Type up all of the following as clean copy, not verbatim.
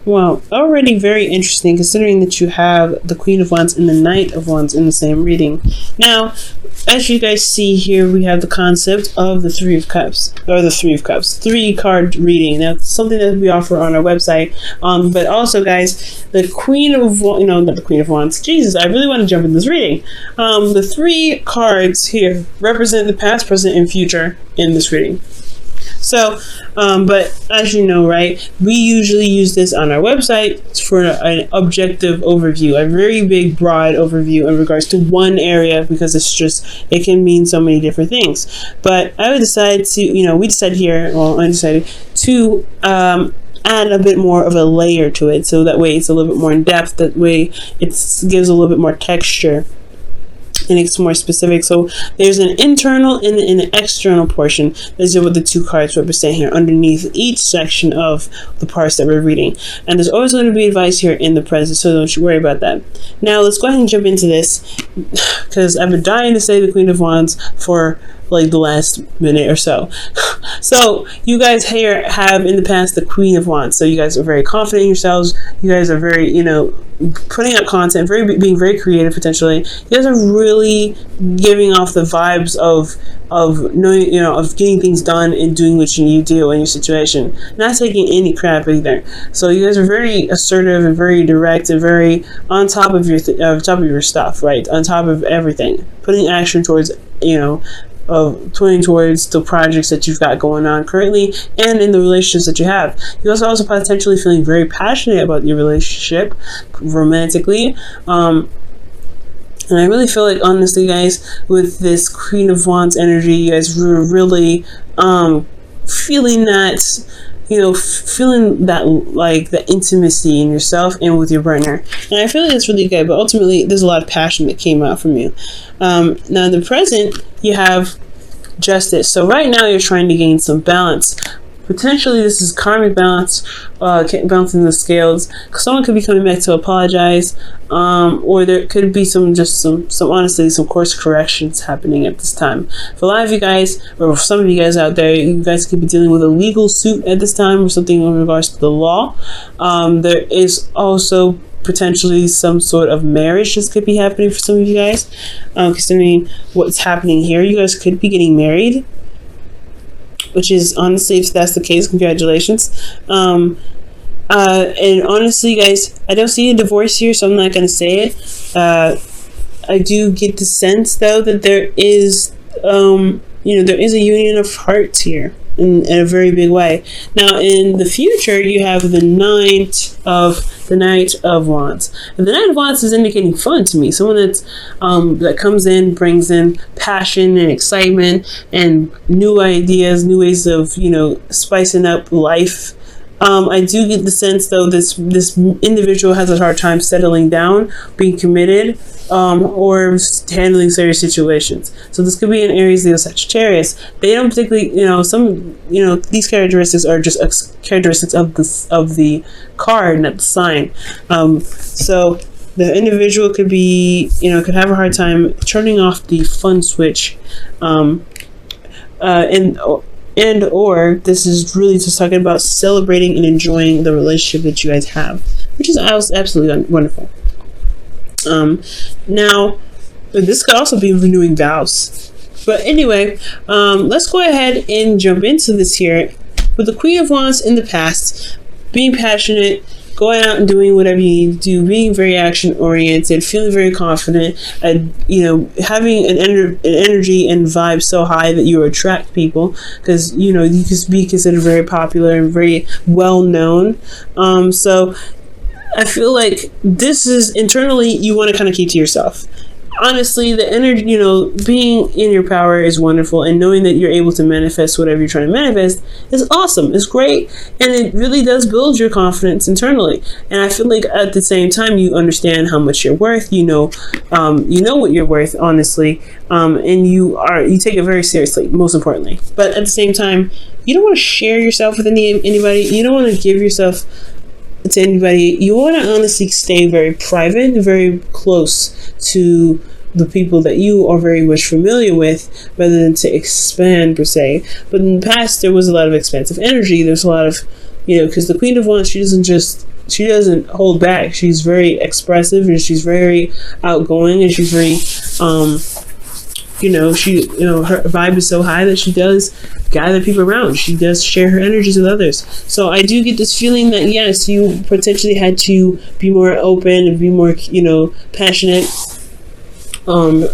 Well, already very interesting considering that you have the Queen of Wands and the Knight of Wands in the same reading. Now, as you guys see here, we have the concept of the Three of Cups, or the Three of Cups, 3-card reading. That's something that we offer on our website. But also, guys, the Queen of Wands, not the Queen of Wands. Jesus, I really want to jump in this reading. The 3 cards here represent the past, present, and future in this reading. So, but as you know, right, we usually use this on our website for an objective overview, a very big, broad overview in regards to one area, because it can mean so many different things. But I would decide to, we decided here, well, I decided to add a bit more of a layer to it, so that way it's a little bit more in depth, that way it gives a little bit more texture. And it's more specific. So there's an internal and an external portion. These are what the 2 cards represent here underneath each section of the parts that we're reading. And there's always going to be advice here in the present, so don't you worry about that. Now let's go ahead and jump into this, because I've been dying to say the Queen of Wands for like the last minute or so. So you guys here have in the past the Queen of Wands. So you guys are very confident in yourselves. You guys are very, putting out content, being very creative potentially. You guys are really giving off the vibes of knowing, of getting things done and doing what you need to do in your situation. Not taking any crap either. So you guys are very assertive and very direct and very on top of your stuff, right? On top of everything. Putting action towards, of pointing towards the projects that you've got going on currently and in the relationships that you have. You're also potentially feeling very passionate about your relationship romantically. And I really feel like, honestly, guys, with this Queen of Wands energy, you guys were really feeling that, feeling that, like, the intimacy in yourself and with your partner. And I feel like it's really good, but ultimately there's a lot of passion that came out from you. Now in the present, you have Justice. So right now you're trying to gain some balance. Potentially this is karmic balance, balancing the scales. Someone could be coming back to apologize, or there could be some honestly some course corrections happening at this time. For a lot of you guys, or for some of you guys out there, you guys could be dealing with a legal suit at this time or something in regards to the law. There is also potentially some sort of marriage that could be happening for some of you guys. Considering what's happening here, you guys could be getting married, which is, honestly, if that's the case, congratulations. And honestly, guys, I don't see a divorce here, so I'm not going to say it. I do get the sense, though, that there is, there is a union of hearts here in a very big way. Now, in the future, you have the Knight of Wands. And the Knight of Wands is indicating fun to me. Someone that's that comes in, brings in passion and excitement and new ideas, new ways of, spicing up life. I do get the sense, though, this individual has a hard time settling down, being committed, or handling serious situations. So this could be in Aries, Leo, Sagittarius. They don't particularly, these characteristics are just characteristics of the card, not the sign. So the individual could be, could have a hard time turning off the fun switch, and or this is really just talking about celebrating and enjoying the relationship that you guys have, which is absolutely wonderful. Now, this could also be renewing vows. But anyway, let's go ahead and jump into this here. With the Queen of Wands in the past, being passionate, going out and doing whatever you need to do, being very action oriented, feeling very confident, and having an energy and vibe so high that you attract people, because you could be considered very popular and very well known. So I feel like this is internally you want to kind of keep to yourself. Honestly, the energy, being in your power is wonderful, and knowing that you're able to manifest whatever you're trying to manifest is awesome. It's great, and it really does build your confidence internally. And I feel like at the same time, you understand how much you're worth. You know what you're worth, honestly, and you take it very seriously. Most importantly, but at the same time, you don't want to share yourself with anybody. You don't want to give yourself to anybody. You want to honestly stay very private and very close to the people that you are very much familiar with, rather than to expand per se. But in the past, there was a lot of expansive energy. There's a lot of, because the Queen of Wands, she doesn't just she doesn't hold back. She's very expressive, and she's very outgoing, and she's very her vibe is so high that she does gather people around. She does share her energies with others. So I do get this feeling that yes, you potentially had to be more open and be more, passionate. You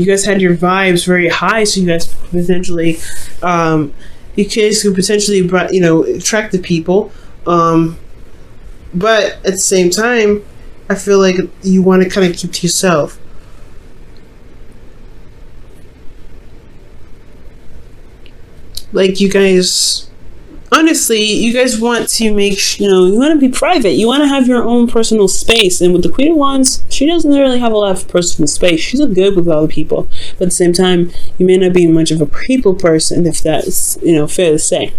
guys had your vibes very high, so you guys potentially, could potentially, attract the people. But at the same time, I feel like you want to kind of keep to yourself. Like, you guys, honestly, you guys want to make, you want to be private. You want to have your own personal space. And with the Queen of Wands, she doesn't really have a lot of personal space. She's good with other people. But at the same time, you may not be much of a people person, if that's, fair to say.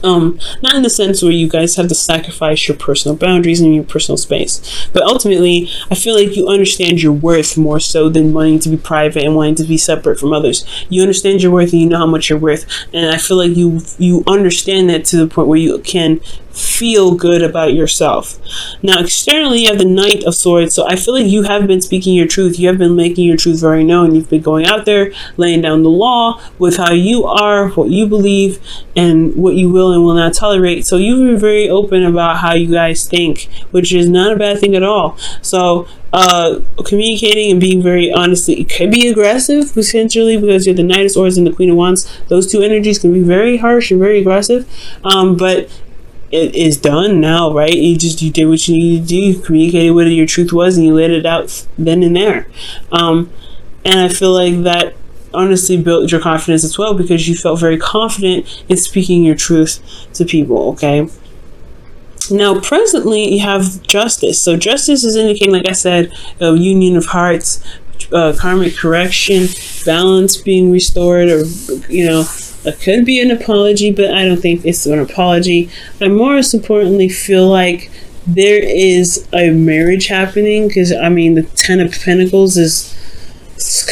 Not in the sense where you guys have to sacrifice your personal boundaries and your personal space, but ultimately I feel like you understand your worth more so than wanting to be private and wanting to be separate from others. You understand your worth and you know how much you're worth, and I feel like you understand that to the point where you can feel good about yourself. Now externally you have the Knight of Swords, so I feel like you have been speaking your truth. You have been making your truth very known. You've been going out there laying down the law with how you are, what you believe, and what you will and will not tolerate. So you've been very open about how you guys think, which is not a bad thing at all. So communicating and being very honest, it can be aggressive potentially because you're the Knight of Swords and the Queen of Wands. Those two energies can be very harsh and very aggressive, but it is done now, right? You did what you needed to do. You communicated what your truth was and you let it out then and there. And I feel like that honestly built your confidence as well, because you felt very confident in speaking your truth to people, okay? Now, presently, you have Justice. So Justice is indicating, like I said, a union of hearts, karmic correction, balance being restored, or, it could be an apology, but I don't think it's an apology. I most importantly feel like there is a marriage happening, because, the Ten of Pentacles is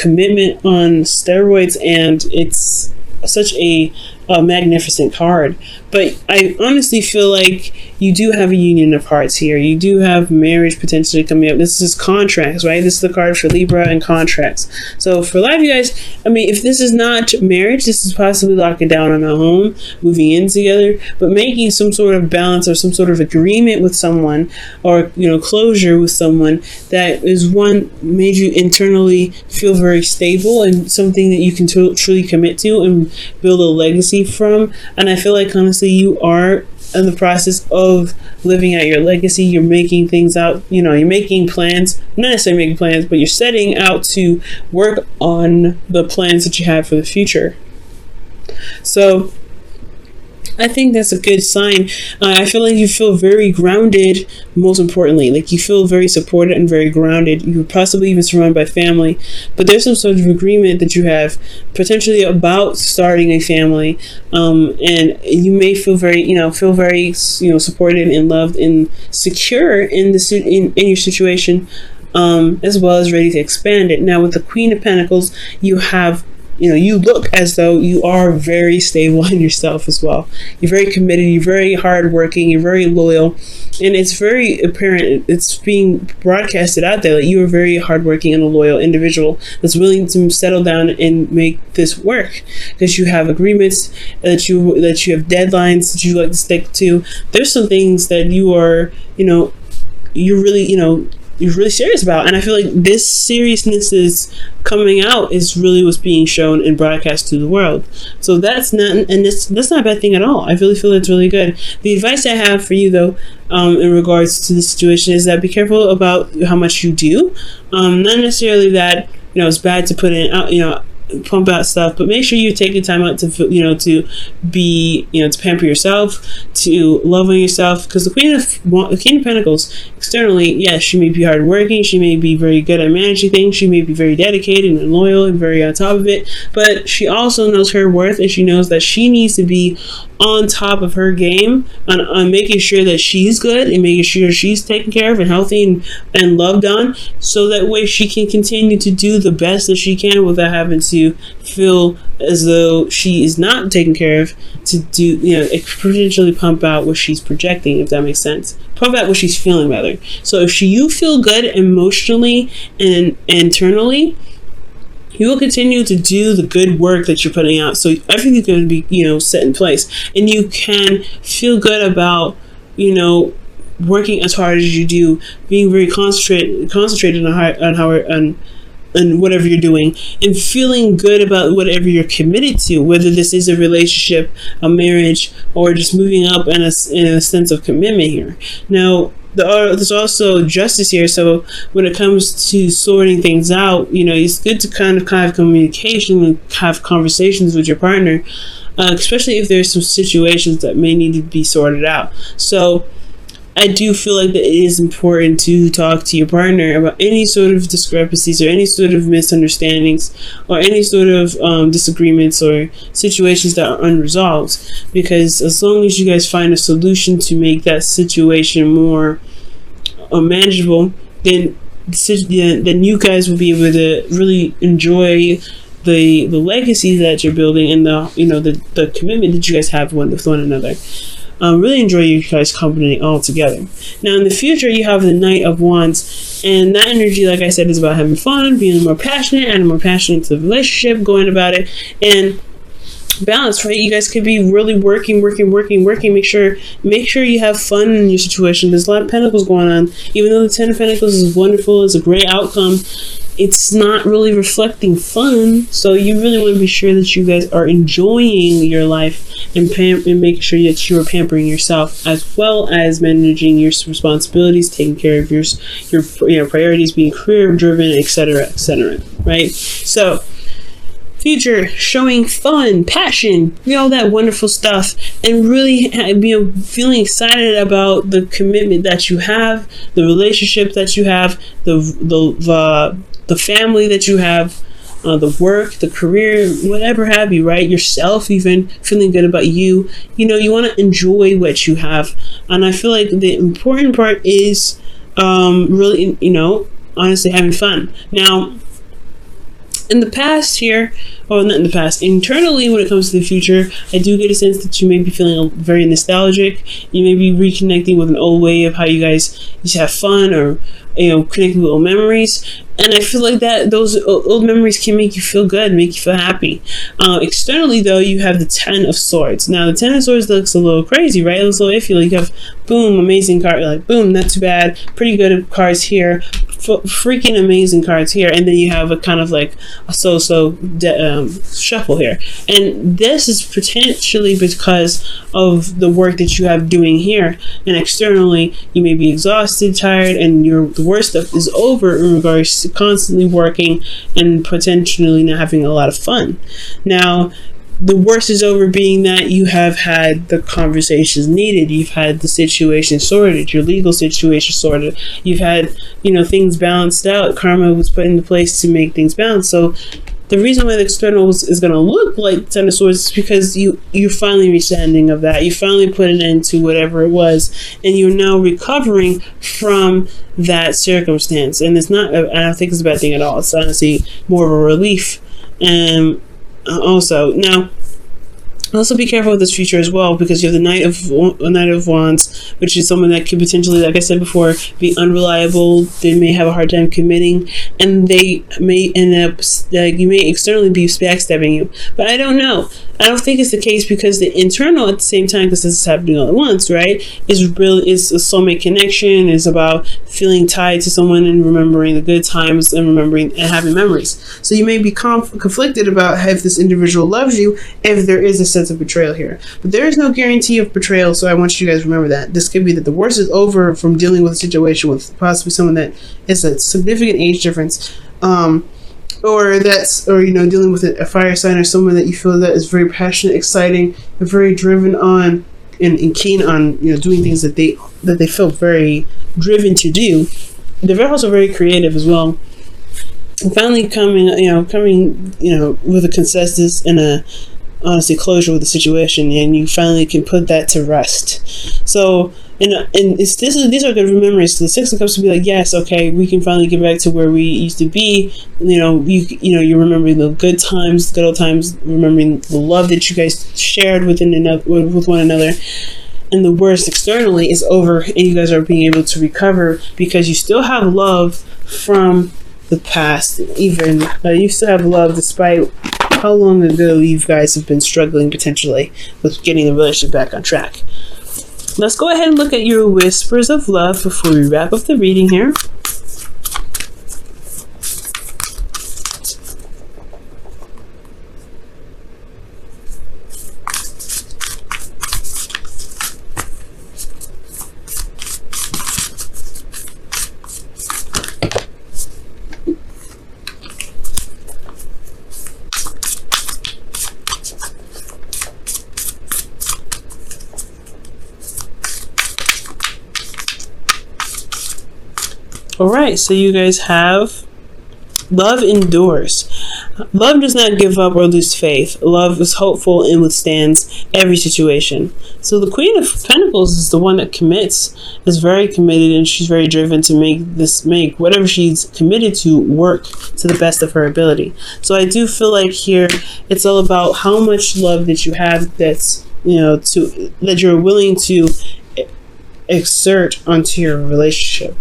commitment on steroids, and it's such a magnificent card. But I honestly feel like you do have a union of hearts here. You do have marriage potentially coming up. This is contracts, right? This is the card for Libra and contracts. So for a lot of you guys, if this is not marriage, this is possibly locking down on a home, moving in together, but making some sort of balance or some sort of agreement with someone, or closure with someone that is one made you internally feel very stable and something that you can truly commit to and build a legacy from. And I feel like honestly you are in the process of living out your legacy. You're making things out, you're making plans, not necessarily making plans, but you're setting out to work on the plans that you have for the future. So I think that's a good sign. I feel like you feel very grounded, most importantly. Like you feel very supported and very grounded. You're possibly even surrounded by family. But there's some sort of agreement that you have potentially about starting a family. And you may feel very, supported and loved and secure in your situation, as well as ready to expand it. Now with the Queen of Pentacles, you have you look as though you are very stable in yourself as well. You're very committed, you're very hardworking, you're very loyal, and it's very apparent, it's being broadcasted out there that you are very hardworking and a loyal individual that's willing to settle down and make this work, because you have agreements that you have deadlines that you like to stick to. There's some things that you are, you're really serious about, and I feel like this seriousness is coming out is really what's being shown and broadcast to the world. So that's not a bad thing at all. I really feel it's really good. The advice I have for you though, in regards to this situation, is that be careful about how much you do. Not necessarily that it's bad to put in pump out stuff, but make sure you take the time out to to be to pamper yourself, to love on yourself, because the Queen of Pentacles externally, yes, she may be hardworking, she may be very good at managing things, she may be very dedicated and loyal and very on top of it, but she also knows her worth, and she knows that she needs to be on top of her game on making sure that she's good and making sure she's taken care of and healthy and loved on, so that way she can continue to do the best that she can without having to feel as though she is not taken care of, to do, potentially pump out what she's projecting, if that makes sense. Pump out what she's feeling, rather. So if you feel good emotionally and internally, you will continue to do the good work that you're putting out. So everything's going to be, set in place. And you can feel good about, working as hard as you do, being very concentrated on whatever you're doing, and feeling good about whatever you're committed to, whether this is a relationship, a marriage, or just moving up in a sense of commitment here. Now, there's also justice here, so when it comes to sorting things out, it's good to kind of have communication and have conversations with your partner, especially if there's some situations that may need to be sorted out. So I do feel like that it is important to talk to your partner about any sort of discrepancies or any sort of misunderstandings or any sort of disagreements or situations that are unresolved, because as long as you guys find a solution to make that situation more manageable, then you guys will be able to really enjoy the legacy that you're building and the commitment that you guys have with one another. Really enjoy you guys' company all together. Now, in the future, you have the Knight of Wands, and that energy, like I said, is about having fun, being more passionate, and more passionate to the relationship, going about it, and balance, right? You guys could be really working. Make sure you have fun in your situation. There's a lot of Pentacles going on. Even though the Ten of Pentacles is wonderful, it's a great outcome, it's not really reflecting fun. So you really want to be sure that you guys are enjoying your life and making sure that you are pampering yourself, as well as managing your responsibilities, taking care of your priorities, being career driven, etc., right? So future, showing fun, passion, all that wonderful stuff, and really feeling excited about the commitment that you have, the relationship that you have, the family that you have, the work, the career, whatever have you, right? Yourself, even feeling good about you. You want to enjoy what you have, and I feel like the important part is really, honestly having fun. Now, in the past here, or not in the past, internally when it comes to the future, I do get a sense that you may be feeling very nostalgic. You may be reconnecting with an old way of how you guys used to have fun, or connecting with old memories. And I feel like that those old memories can make you feel good, make you feel happy. Externally, though, you have the Ten of Swords. Now, the Ten of Swords looks a little crazy, right? It looks a little iffy. Like you have, boom, amazing card. Like, boom, not too bad. Pretty good cards here. Freaking amazing cards here. And then you have a kind of like a so-so shuffle here. And this is potentially because of the work that you have doing here. And externally, you may be exhausted, tired, and the worst stuff is over in regards to constantly working and potentially not having a lot of fun. Now, the worst is over, being that you have had the conversations needed, you've had the situation sorted, your legal situation sorted, you've had things balanced out, karma was put into place to make things balance. So the reason why the external is going to look like Ten of Swords is because you finally reached the ending of that. You finally put an end to whatever it was, and you're now recovering from that circumstance. And I don't think it's a bad thing at all. It's honestly more of a relief. And also be careful with this future as well, because you have the Knight of Wands, which is someone that could potentially, like I said before, be unreliable. They may have a hard time committing, and they may end up you may externally be backstabbing you. But I don't know. I don't think it's the case, because the internal at the same time, because this is happening all at once, right? Is a soulmate connection. Is about feeling tied to someone and remembering the good times and remembering and having memories. So you may be conflicted about if this individual loves you, if there is a sense of betrayal here. But there is no guarantee of betrayal, so I want you guys to remember that. This could be that the worst is over from dealing with a situation with possibly someone that is a significant age difference, or dealing with a fire sign, or someone that you feel that is very passionate, exciting, and very driven on and keen on doing things that they feel very driven to do. They're also very creative as well. And finally coming with a consensus and honestly closure with the situation, and you finally can put that to rest. So, these are good memories. So the Six of Cups will be like, yes, okay, we can finally get back to where we used to be. You're remembering the good times, good old times, remembering the love that you guys shared with one another. And the worst externally is over, and you guys are being able to recover because you still have love from the past. Even you still have love despite how long ago you guys have been struggling potentially with getting the relationship back on track. Let's go ahead and look at your whispers of love before we wrap up the reading here. Alright, so you guys have love endures. Love does not give up or lose faith. Love is hopeful and withstands every situation. So the Queen of Pentacles is the one that commits, is very committed, and she's very driven to make whatever she's committed to work to the best of her ability. So I do feel like here it's all about how much love that you have that you're willing to exert onto your relationship.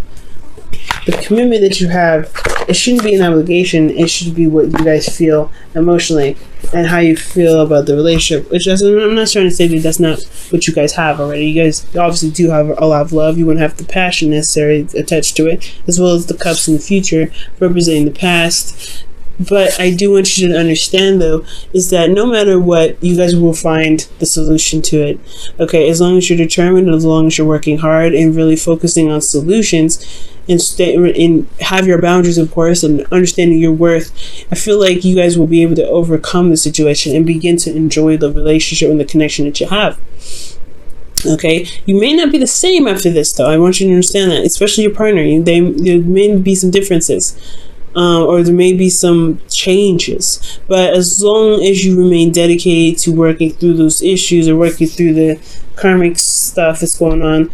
The commitment that you have, it shouldn't be an obligation. It should be what you guys feel emotionally and how you feel about the relationship. I'm not trying to say that that's not what you guys have already. You guys obviously do have a lot of love. You wouldn't have the passion necessary attached to it, as well as the cups in the future representing the past. But I do want you to understand, though, is that no matter what, you guys will find the solution to it. Okay, as long as you're determined, as long as you're working hard and really focusing on solutions and have your boundaries, of course, and understanding your worth, I feel like you guys will be able to overcome the situation and begin to enjoy the relationship and the connection that you have. Okay, you may not be the same after this, though. I want you to understand that, especially your partner. There may be some differences. Or there may be some changes, but as long as you remain dedicated to working through those issues or working through the karmic stuff that's going on,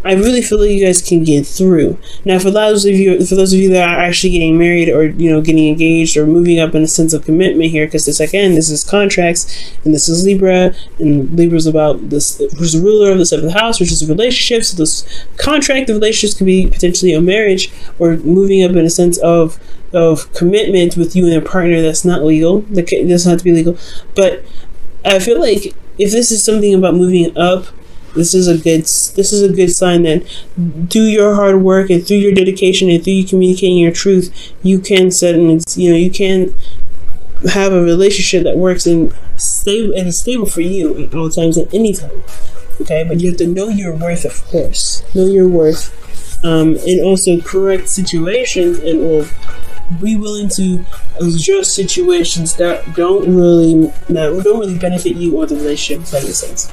I really feel like you guys can get through. Now, for those of you that are actually getting married or getting engaged or moving up in a sense of commitment here, because this is contracts, and this is Libra, and Libra's about this, who's the ruler of the seventh house, which is relationships. So this contract of relationships could be potentially a marriage or moving up in a sense of commitment with you and a partner that's not legal. That doesn't have to be legal, but I feel like if this is something about moving up, this is a good sign that through your hard work and through your dedication and through you communicating your truth, you can you can have a relationship that works and is stable for you at all times, at any time. Okay, but you have to know your worth, of course. Know your worth, and also correct situations, and will be willing to adjust situations that don't really benefit you or the relationship, if that makes sense.